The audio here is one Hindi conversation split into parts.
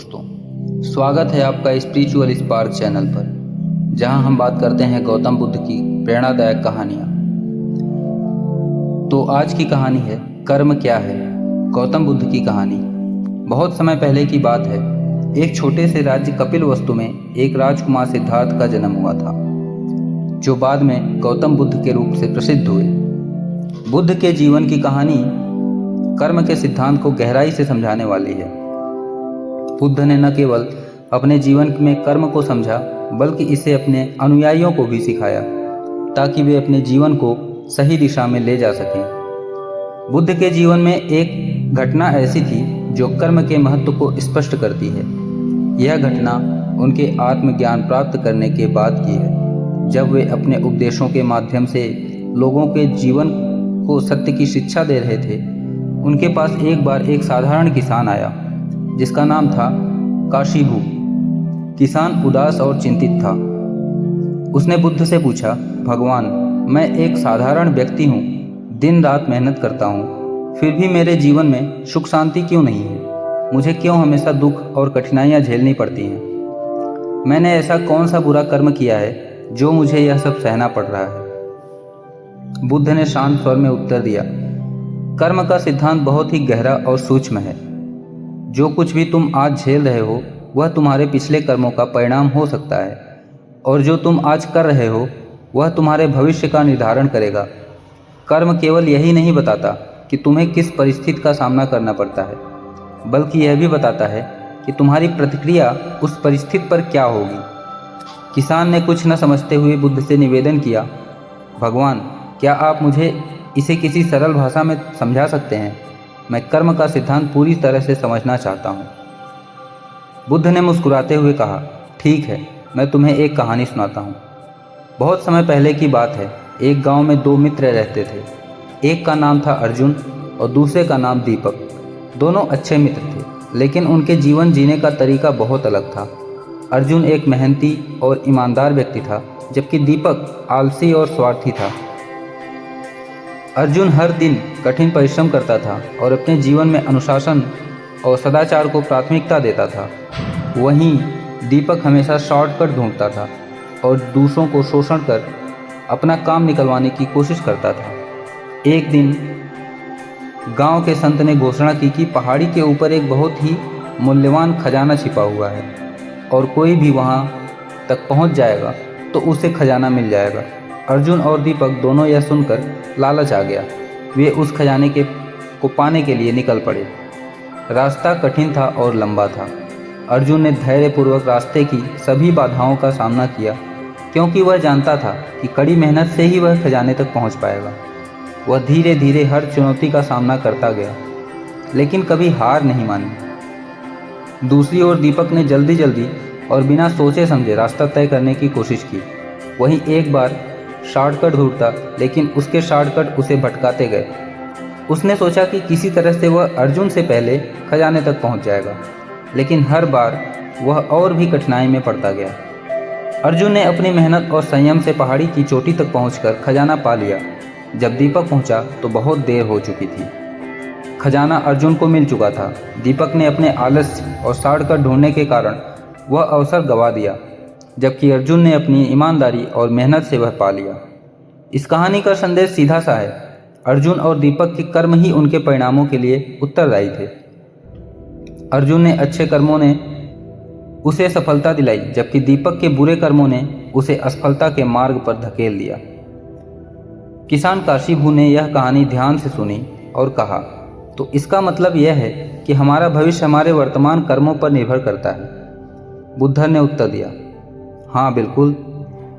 दोस्तों, स्वागत है आपका स्पिरिचुअल स्पार्क चैनल पर, जहां हम बात करते हैं गौतम बुद्ध की प्रेरणादायक कहानियां। तो आज की कहानी है कर्म क्या है। गौतम बुद्ध की कहानी। बहुत समय पहले की बात है। एक छोटे से राज्य कपिलवस्तु में एक राजकुमार सिद्धार्थ का जन्म हुआ था, जो बाद में गौतम बुद्ध के रूप से प्रसिद्ध हुए। बुद्ध के जीवन की कहानी कर्म के सिद्धांत को गहराई से समझाने वाली है। बुद्ध ने न केवल अपने जीवन में कर्म को समझा, बल्कि इसे अपने अनुयायियों को भी सिखाया, ताकि वे अपने जीवन को सही दिशा में ले जा सकें। बुद्ध के जीवन में एक घटना ऐसी थी जो कर्म के महत्व को स्पष्ट करती है। यह घटना उनके आत्मज्ञान प्राप्त करने के बाद की है, जब वे अपने उपदेशों के माध्यम से लोगों के जीवन को सत्य की शिक्षा दे रहे थे। उनके पास एक बार एक साधारण किसान आया, जिसका नाम था काशीभू। किसान उदास और चिंतित था। उसने बुद्ध से पूछा, भगवान, मैं एक साधारण व्यक्ति हूँ, दिन रात मेहनत करता हूँ, फिर भी मेरे जीवन में सुख शांति क्यों नहीं है? मुझे क्यों हमेशा दुख और कठिनाइयाँ झेलनी पड़ती हैं? मैंने ऐसा कौन सा बुरा कर्म किया है जो मुझे यह सब सहना पड़ रहा है? बुद्ध ने शांत स्वर में उत्तर दिया, कर्म का सिद्धांत बहुत ही गहरा और सूक्ष्म है। जो कुछ भी तुम आज झेल रहे हो, वह तुम्हारे पिछले कर्मों का परिणाम हो सकता है, और जो तुम आज कर रहे हो वह तुम्हारे भविष्य का निर्धारण करेगा। कर्म केवल यही नहीं बताता कि तुम्हें किस परिस्थिति का सामना करना पड़ता है, बल्कि यह भी बताता है कि तुम्हारी प्रतिक्रिया उस परिस्थिति पर क्या होगी। किसान ने कुछ न समझते हुए बुद्ध से निवेदन किया, भगवान, क्या आप मुझे इसे किसी सरल भाषा में समझा सकते हैं? मैं कर्म का सिद्धांत पूरी तरह से समझना चाहता हूँ। बुद्ध ने मुस्कुराते हुए कहा, ठीक है, मैं तुम्हें एक कहानी सुनाता हूँ। बहुत समय पहले की बात है। एक गांव में दो मित्र रहते थे। एक का नाम था अर्जुन और दूसरे का नाम दीपक। दोनों अच्छे मित्र थे, लेकिन उनके जीवन जीने का तरीका बहुत अलग था। अर्जुन एक मेहनती और ईमानदार व्यक्ति था, जबकि दीपक आलसी और स्वार्थी था। अर्जुन हर दिन कठिन परिश्रम करता था और अपने जीवन में अनुशासन और सदाचार को प्राथमिकता देता था। वहीं दीपक हमेशा शॉर्टकट ढूंढता था और दूसरों को शोषण कर अपना काम निकलवाने की कोशिश करता था। एक दिन गांव के संत ने घोषणा की कि पहाड़ी के ऊपर एक बहुत ही मूल्यवान खजाना छिपा हुआ है, और कोई भी वहां तक पहुंच जाएगा तो उसे खजाना मिल जाएगा। अर्जुन और दीपक दोनों यह सुनकर लालच आ गया। वे उस खजाने को पाने के लिए निकल पड़े। रास्ता कठिन था और लंबा था। अर्जुन ने धैर्यपूर्वक रास्ते की सभी बाधाओं का सामना किया, क्योंकि वह जानता था कि कड़ी मेहनत से ही वह खजाने तक पहुंच पाएगा। वह धीरे धीरे हर चुनौती का सामना करता गया, लेकिन कभी हार नहीं मानी। दूसरी ओर दीपक ने जल्दी जल्दी और बिना सोचे समझे रास्ता तय करने की कोशिश की। वहीं एक बार शॉर्टकट ढूंढता, लेकिन उसके शॉर्टकट उसे भटकाते गए। उसने सोचा कि किसी तरह से वह अर्जुन से पहले खजाने तक पहुंच जाएगा, लेकिन हर बार वह और भी कठिनाई में पड़ता गया। अर्जुन ने अपनी मेहनत और संयम से पहाड़ी की चोटी तक पहुंचकर खजाना पा लिया। जब दीपक पहुंचा तो बहुत देर हो चुकी थी। खजाना अर्जुन को मिल चुका था। दीपक ने अपने आलस्य और शॉर्टकट ढूंढने के कारण वह अवसर गंवा दिया, जबकि अर्जुन ने अपनी ईमानदारी और मेहनत से वह पा लिया। इस कहानी का संदेश सीधा सा है। अर्जुन और दीपक के कर्म ही उनके परिणामों के लिए उत्तरदायी थे। अर्जुन ने अच्छे कर्मों ने उसे सफलता दिलाई, जबकि दीपक के बुरे कर्मों ने उसे असफलता के मार्ग पर धकेल दिया। किसान काशीभू ने यह कहानी ध्यान से सुनी और कहा, तो इसका मतलब यह है कि हमारा भविष्य हमारे वर्तमान कर्मों पर निर्भर करता है। बुद्ध ने उत्तर दिया, हाँ बिल्कुल।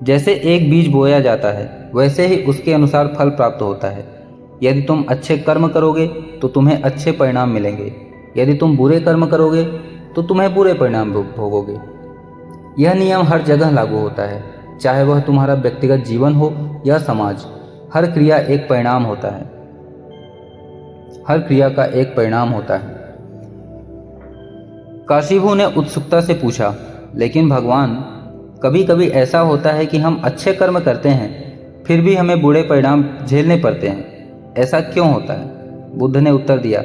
जैसे एक बीज बोया जाता है, वैसे ही उसके अनुसार फल प्राप्त होता है। यदि तुम अच्छे कर्म करोगे तो तुम्हें अच्छे परिणाम मिलेंगे। यदि तुम बुरे कर्म करोगे तो तुम्हें बुरे परिणाम भोगोगे। यह नियम हर जगह लागू होता है, चाहे वह तुम्हारा व्यक्तिगत जीवन हो या समाज। हर क्रिया एक परिणाम होता है। हर क्रिया का एक परिणाम होता है। काशीभू ने उत्सुकता से पूछा, लेकिन भगवान, कभी कभी ऐसा होता है कि हम अच्छे कर्म करते हैं, फिर भी हमें बुरे परिणाम झेलने पड़ते हैं। ऐसा क्यों होता है? बुद्ध ने उत्तर दिया,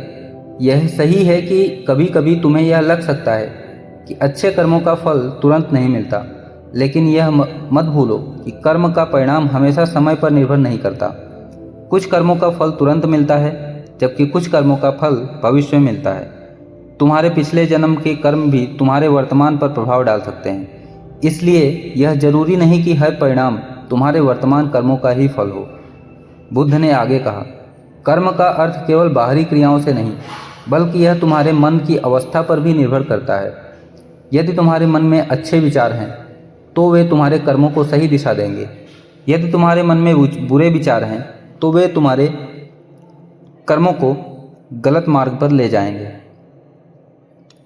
यह सही है कि कभी कभी तुम्हें यह लग सकता है कि अच्छे कर्मों का फल तुरंत नहीं मिलता, लेकिन यह मत भूलो कि कर्म का परिणाम हमेशा समय पर निर्भर नहीं करता। कुछ कर्मों का फल तुरंत मिलता है, जबकि कुछ कर्मों का फल भविष्य में मिलता है। तुम्हारे पिछले जन्म के कर्म भी तुम्हारे वर्तमान पर प्रभाव डाल सकते हैं, इसलिए यह जरूरी नहीं कि हर परिणाम तुम्हारे वर्तमान कर्मों का ही फल हो। बुद्ध ने आगे कहा, कर्म का अर्थ केवल बाहरी क्रियाओं से नहीं, बल्कि यह तुम्हारे मन की अवस्था पर भी निर्भर करता है। यदि तुम्हारे मन में अच्छे विचार हैं तो वे तुम्हारे कर्मों को सही दिशा देंगे। यदि तुम्हारे मन में बुरे विचार हैं तो वे तुम्हारे कर्मों को गलत मार्ग पर ले जाएंगे।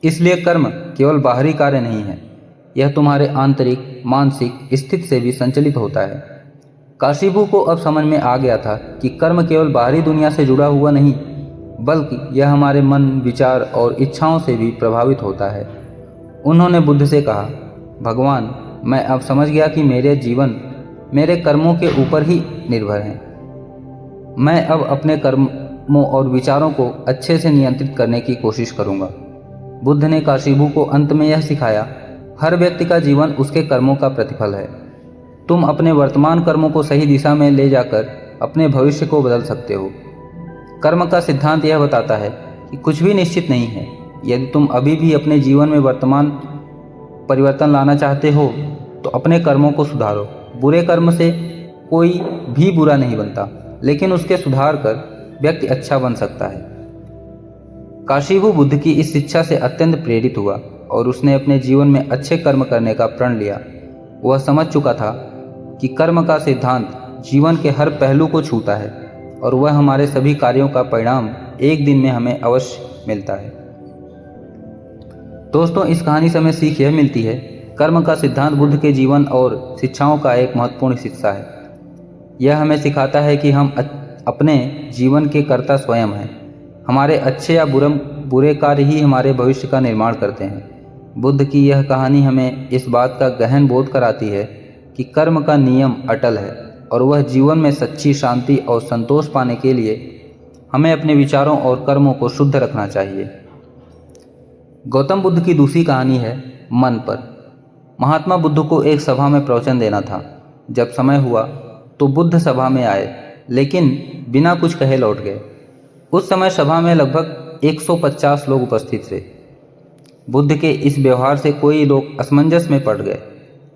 इसलिए कर्म केवल बाहरी कार्य नहीं है, यह तुम्हारे आंतरिक मानसिक स्थिति से भी संचालित होता है। काशीबू को अब समझ में आ गया था कि कर्म केवल बाहरी दुनिया से जुड़ा हुआ नहीं, बल्कि यह हमारे मन, विचार और इच्छाओं से भी प्रभावित होता है। उन्होंने बुद्ध से कहा, भगवान, मैं अब समझ गया कि मेरे जीवन मेरे कर्मों के ऊपर ही निर्भर है। मैं अब अपने कर्मों और विचारों को अच्छे से नियंत्रित करने की कोशिश करूंगा। बुद्ध ने काशीबू को अंत में यह सिखाया, हर व्यक्ति का जीवन उसके कर्मों का प्रतिफल है। तुम अपने वर्तमान कर्मों को सही दिशा में ले जाकर अपने भविष्य को बदल सकते हो। कर्म का सिद्धांत यह बताता है कि कुछ भी निश्चित नहीं है। यदि तुम अभी भी अपने जीवन में वर्तमान परिवर्तन लाना चाहते हो तो अपने कर्मों को सुधारो। बुरे कर्म से कोई भी बुरा नहीं बनता, लेकिन उसके सुधार कर व्यक्ति अच्छा बन सकता है। काशीबू बुद्ध की इस शिक्षा से अत्यंत प्रेरित हुआ और उसने अपने जीवन में अच्छे कर्म करने का प्रण लिया। वह समझ चुका था कि कर्म का सिद्धांत जीवन के हर पहलू को छूता है और वह हमारे सभी कार्यों का परिणाम एक दिन में हमें अवश्य मिलता है। दोस्तों, इस कहानी से हमें सीख यह मिलती है, कर्म का सिद्धांत बुद्ध के जीवन और शिक्षाओं का एक महत्वपूर्ण हिस्सा है। यह हमें सिखाता है कि हम अपने जीवन के कर्ता स्वयं हैं। हमारे अच्छे या बुरे कार्य ही हमारे भविष्य का निर्माण करते हैं। बुद्ध की यह कहानी हमें इस बात का गहन बोध कराती है कि कर्म का नियम अटल है और वह जीवन में सच्ची शांति और संतोष पाने के लिए हमें अपने विचारों और कर्मों को शुद्ध रखना चाहिए। गौतम बुद्ध की दूसरी कहानी है मन पर। महात्मा बुद्ध को एक सभा में प्रवचन देना था। जब समय हुआ तो बुद्ध सभा में आए, लेकिन बिना कुछ कहे लौट गए। उस समय सभा में लगभग 150 लोग उपस्थित थे। बुद्ध के इस व्यवहार से कोई लोग असमंजस में पड़ गए।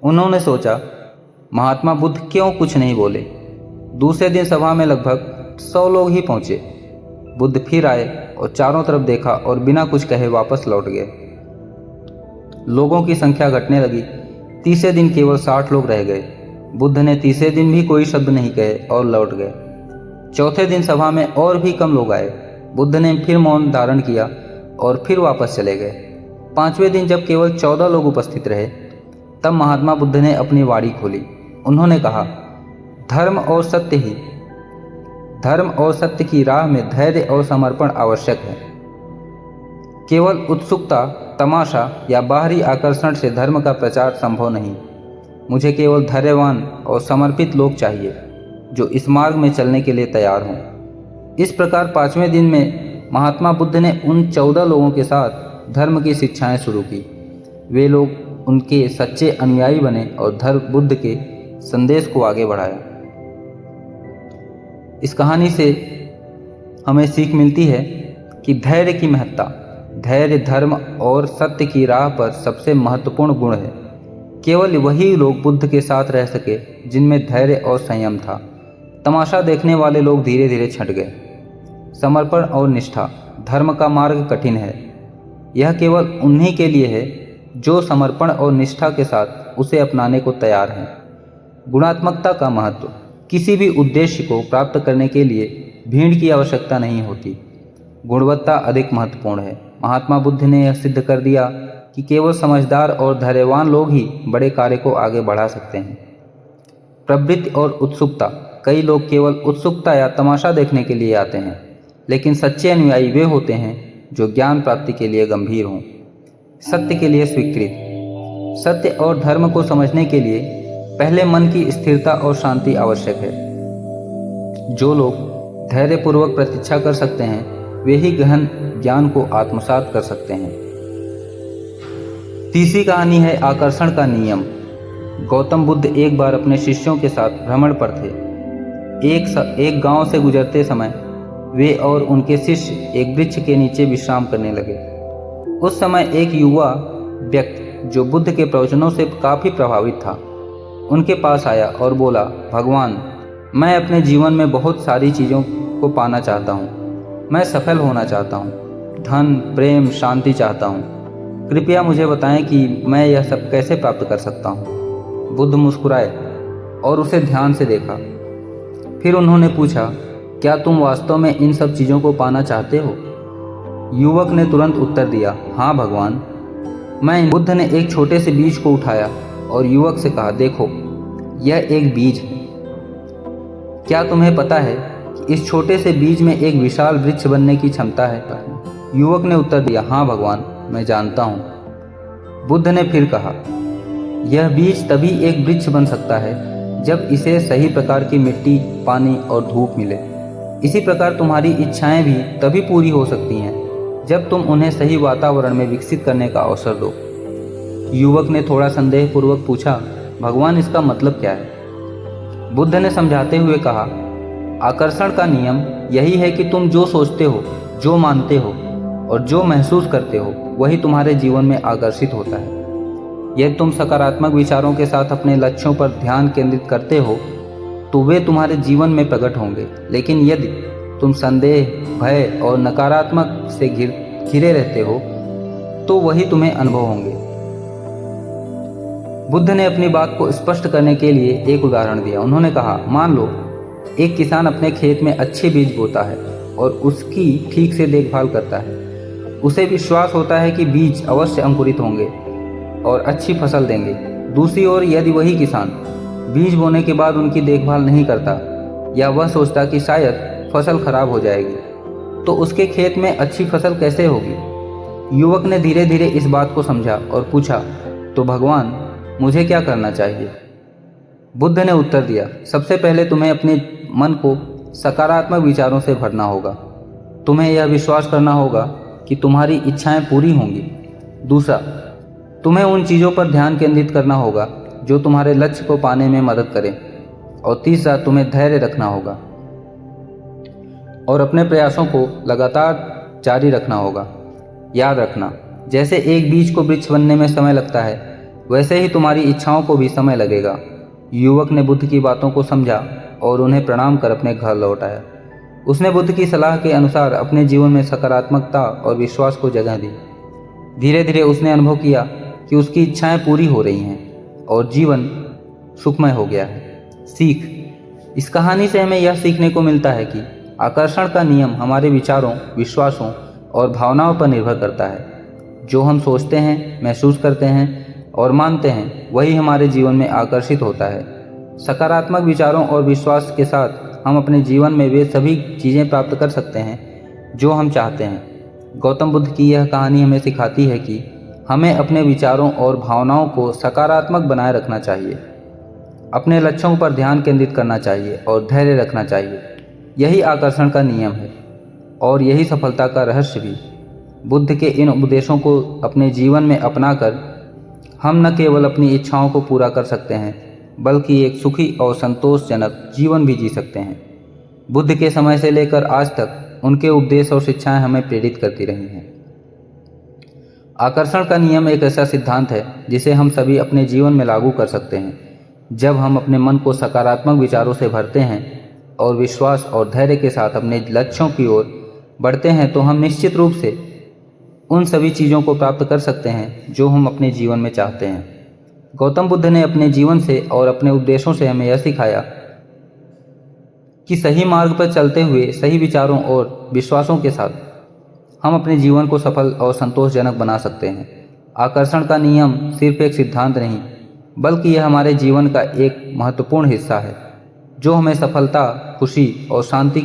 उन्होंने सोचा, महात्मा बुद्ध क्यों कुछ नहीं बोले। दूसरे दिन सभा में लगभग 100 लोग ही पहुंचे। बुद्ध फिर आए और चारों तरफ देखा और बिना कुछ कहे वापस लौट गए। लोगों की संख्या घटने लगी। तीसरे दिन केवल 60 लोग रह गए। बुद्ध ने तीसरे दिन भी कोई शब्द नहीं कहे और लौट गए। चौथे दिन सभा में और भी कम लोग आए। बुद्ध ने फिर मौन धारण किया और फिर वापस चले गए। पांचवें दिन जब केवल 14 लोग उपस्थित रहे, तब महात्मा बुद्ध ने अपनी वाणी खोली। उन्होंने कहा, धर्म और सत्य की राह में धैर्य और समर्पण आवश्यक है। केवल उत्सुकता, तमाशा या बाहरी आकर्षण से धर्म का प्रचार संभव नहीं। मुझे केवल धैर्यवान और समर्पित लोग चाहिए जो इस मार्ग में चलने के लिए तैयार हों। इस प्रकार 5वें दिन में महात्मा बुद्ध ने उन 14 लोगों के साथ धर्म की शिक्षाएं शुरू की। वे लोग उनके सच्चे अनुयायी बने और धर्म बुद्ध के संदेश को आगे बढ़ाया। इस कहानी से हमें सीख मिलती है कि धैर्य की महत्ता। धैर्य धर्म और सत्य की राह पर सबसे महत्वपूर्ण गुण है। केवल वही लोग बुद्ध के साथ रह सके जिनमें धैर्य और संयम था। तमाशा देखने वाले लोग धीरे धीरे छंट गए। समर्पण और निष्ठा। धर्म का मार्ग कठिन है। यह केवल उन्हीं के लिए है जो समर्पण और निष्ठा के साथ उसे अपनाने को तैयार हैं। गुणात्मकता का महत्व। किसी भी उद्देश्य को प्राप्त करने के लिए भीड़ की आवश्यकता नहीं होती, गुणवत्ता अधिक महत्वपूर्ण है। महात्मा बुद्ध ने यह सिद्ध कर दिया कि केवल समझदार और धैर्यवान लोग ही बड़े कार्य को आगे बढ़ा सकते हैं। प्रवृत्ति और उत्सुकता। कई लोग केवल उत्सुकता या तमाशा देखने के लिए आते हैं, लेकिन सच्चे अनुयायी वे होते हैं जो ज्ञान प्राप्ति के लिए गंभीर हों। सत्य के लिए स्वीकृत। सत्य और धर्म को समझने के लिए पहले मन की स्थिरता और शांति आवश्यक है। जो लोग धैर्यपूर्वक प्रतीक्षा कर सकते हैं वे ही गहन ज्ञान को आत्मसात कर सकते हैं। तीसरी कहानी है आकर्षण का नियम। गौतम बुद्ध एक बार अपने शिष्यों के साथ भ्रमण पर थे। एक गांव से गुजरते समय वे और उनके शिष्य एक वृक्ष के नीचे विश्राम करने लगे। उस समय एक युवा व्यक्ति जो बुद्ध के प्रवचनों से काफ़ी प्रभावित था उनके पास आया और बोला, भगवान, मैं अपने जीवन में बहुत सारी चीज़ों को पाना चाहता हूँ। मैं सफल होना चाहता हूँ, धन, प्रेम, शांति चाहता हूँ। कृपया मुझे बताएं कि मैं यह सब कैसे प्राप्त कर सकता हूँ। बुद्ध मुस्कुराए और उसे ध्यान से देखा। फिर उन्होंने पूछा, क्या तुम वास्तव में इन सब चीज़ों को पाना चाहते हो? युवक ने तुरंत उत्तर दिया, हाँ भगवान, मैं। बुद्ध ने एक छोटे से बीज को उठाया और युवक से कहा, देखो, यह एक बीज है। क्या तुम्हें पता है कि इस छोटे से बीज में एक विशाल वृक्ष बनने की क्षमता है? युवक ने उत्तर दिया, हाँ भगवान, मैं जानता हूँ। बुद्ध ने फिर कहा, यह बीज तभी एक वृक्ष बन सकता है जब इसे सही प्रकार की मिट्टी, पानी और धूप मिले। इसी प्रकार तुम्हारी इच्छाएं भी तभी पूरी हो सकती हैं जब तुम उन्हें सही वातावरण में विकसित करने का अवसर दो। युवक ने थोड़ा संदेहपूर्वक पूछा, भगवान, इसका मतलब क्या है? बुद्ध ने समझाते हुए कहा, आकर्षण का नियम यही है कि तुम जो सोचते हो, जो मानते हो और जो महसूस करते हो वही तुम्हारे जीवन में आकर्षित होता है। यदि तुम सकारात्मक विचारों के साथ अपने लक्ष्यों पर ध्यान केंद्रित करते हो तो वे तुम्हारे जीवन में प्रकट होंगे, लेकिन यदि तुम संदेह, भय और नकारात्मक से घिरे रहते हो तो वही तुम्हें अनुभव होंगे। बुद्ध ने अपनी बात को स्पष्ट करने के लिए एक उदाहरण दिया। उन्होंने कहा, मान लो एक किसान अपने खेत में अच्छे बीज बोता है और उसकी ठीक से देखभाल करता है। उसे विश्वास होता है कि बीज अवश्य अंकुरित होंगे और अच्छी फसल देंगे। दूसरी ओर यदि वही किसान बीज बोने के बाद उनकी देखभाल नहीं करता या वह सोचता कि शायद फसल खराब हो जाएगी, तो उसके खेत में अच्छी फसल कैसे होगी? युवक ने धीरे धीरे इस बात को समझा और पूछा, तो भगवान, मुझे क्या करना चाहिए? बुद्ध ने उत्तर दिया, सबसे पहले तुम्हें अपने मन को सकारात्मक विचारों से भरना होगा। तुम्हें यह विश्वास करना होगा कि तुम्हारी इच्छाएं पूरी होंगी। दूसरा, तुम्हें उन चीज़ों पर ध्यान केंद्रित करना होगा जो तुम्हारे लक्ष्य को पाने में मदद करें। और तीसरा, तुम्हें धैर्य रखना होगा और अपने प्रयासों को लगातार जारी रखना होगा। याद रखना, जैसे एक बीज को वृक्ष बनने में समय लगता है, वैसे ही तुम्हारी इच्छाओं को भी समय लगेगा। युवक ने बुद्ध की बातों को समझा और उन्हें प्रणाम कर अपने घर लौट आया। उसने बुद्ध की सलाह के अनुसार अपने जीवन में सकारात्मकता और विश्वास को जगह दी। धीरे धीरे उसने अनुभव किया कि उसकी इच्छाएं पूरी हो रही हैं और जीवन सुखमय हो गया है। सीख, इस कहानी से हमें यह सीखने को मिलता है कि आकर्षण का नियम हमारे विचारों, विश्वासों और भावनाओं पर निर्भर करता है। जो हम सोचते हैं, महसूस करते हैं और मानते हैं, वही हमारे जीवन में आकर्षित होता है। सकारात्मक विचारों और विश्वास के साथ हम अपने जीवन में वे सभी चीज़ें प्राप्त कर सकते हैं जो हम चाहते हैं। गौतम बुद्ध की यह कहानी हमें सिखाती है कि हमें अपने विचारों और भावनाओं को सकारात्मक बनाए रखना चाहिए, अपने लक्ष्यों पर ध्यान केंद्रित करना चाहिए और धैर्य रखना चाहिए। यही आकर्षण का नियम है और यही सफलता का रहस्य भी। बुद्ध के इन उपदेशों को अपने जीवन में अपनाकर हम न केवल अपनी इच्छाओं को पूरा कर सकते हैं, बल्कि एक सुखी और संतोषजनक जीवन भी जी सकते हैं। बुद्ध के समय से लेकर आज तक उनके उपदेश और शिक्षाएं हमें प्रेरित करती रही हैं। आकर्षण का नियम एक ऐसा सिद्धांत है जिसे हम सभी अपने जीवन में लागू कर सकते हैं। जब हम अपने मन को सकारात्मक विचारों से भरते हैं और विश्वास और धैर्य के साथ अपने लक्ष्यों की ओर बढ़ते हैं, तो हम निश्चित रूप से उन सभी चीज़ों को प्राप्त कर सकते हैं जो हम अपने जीवन में चाहते हैं। गौतम बुद्ध ने अपने जीवन से और अपने उपदेशों से हमें यह सिखाया कि सही मार्ग पर चलते हुए सही विचारों और विश्वासों के साथ हम अपने जीवन को सफल और संतोषजनक बना सकते हैं। आकर्षण का नियम सिर्फ एक सिद्धांत नहीं, बल्कि यह हमारे जीवन का एक महत्वपूर्ण हिस्सा है जो हमें सफलता, खुशी और शांति